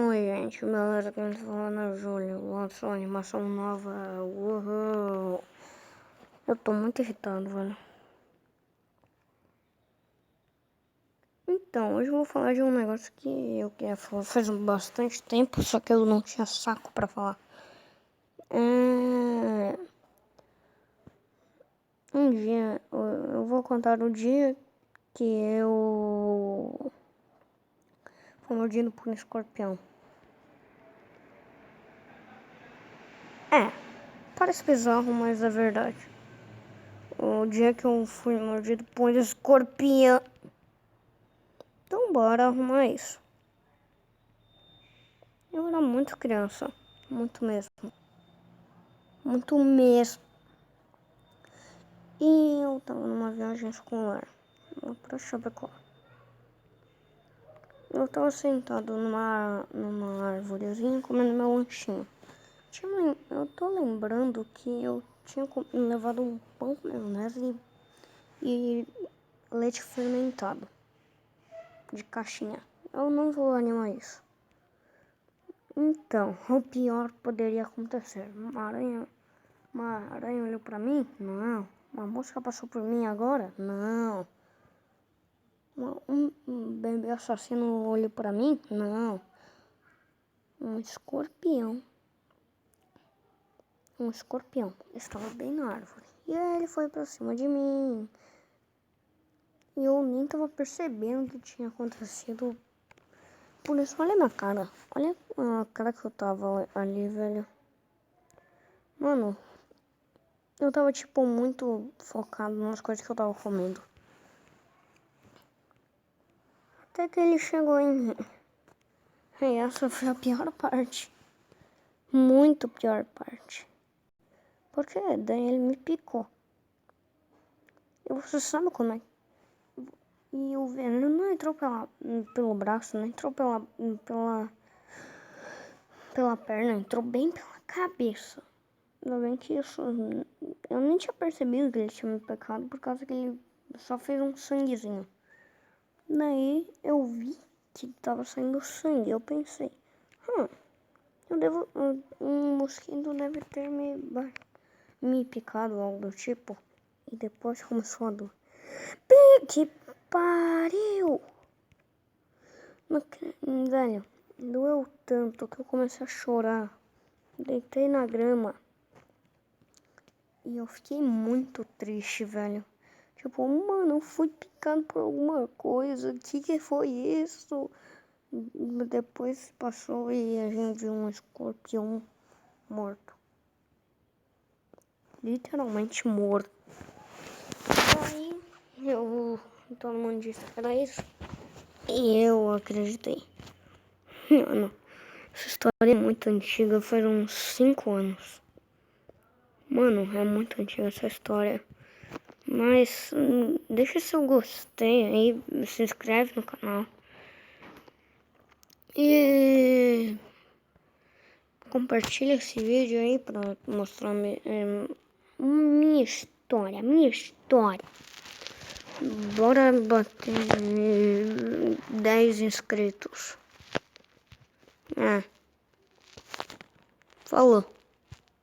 Oi, gente, beleza? Quem tá falando é o Júlio. Lançou animação nova. Uhul. Eu tô muito irritado, velho. Então, hoje eu vou falar de um negócio que eu queria falar faz bastante tempo, só que eu não tinha saco pra falar. Um dia, eu vou contar o dia que eu fui mordido por um escorpião. Parece bizarro, mas é verdade. O dia que eu fui mordido por um escorpião. Então bora arrumar isso. Eu era muito criança. Muito mesmo. Muito mesmo. E eu tava numa viagem escolar. Lá pra Chapecó. Eu tava sentado numa arvorezinha comendo meu lanchinho. Eu tô lembrando que eu tinha levado um pão com maionese e leite fermentado. De caixinha. Eu não vou animar isso. Então, o pior poderia acontecer. Uma aranha olhou pra mim? Não. Uma mosca passou por mim agora? Não. Um bebê assassino olhou pra mim? Não. Um escorpião. Um escorpião. Estava bem na árvore. E aí ele foi pra cima de mim. E eu nem tava percebendo o que tinha acontecido. Por isso, olha minha cara. Olha a cara que eu tava ali, velho. Mano, eu tava, tipo, muito focado nas coisas que eu tava comendo. Até que ele chegou em mim. E essa foi a pior parte. Muito pior parte. Porque daí ele me picou. E você sabe como é. E o veneno não entrou pelo braço, não entrou pela perna, entrou bem pela cabeça. Ainda bem que isso... Eu nem tinha percebido que ele tinha me picado por causa que ele só fez um sanguezinho. Daí eu vi que tava saindo sangue. Eu pensei, um mosquito deve ter me picado ou algo do tipo. E depois começou a dor. Que pariu! Velho, doeu tanto que eu comecei a chorar. Deitei na grama. E eu fiquei muito triste, velho. Tipo, mano, eu fui picado por alguma coisa. O que foi isso? Depois passou e a gente viu um escorpião morto. Literalmente morto. Aí todo mundo disse que era isso. E eu acreditei. Mano, essa história é muito antiga, faz uns 5 anos. Mano, é muito antiga essa história. Mas deixa seu gostei aí, se inscreve no canal. E compartilha esse vídeo aí pra mostrar minha história. Bora bater 10 inscritos. Falou.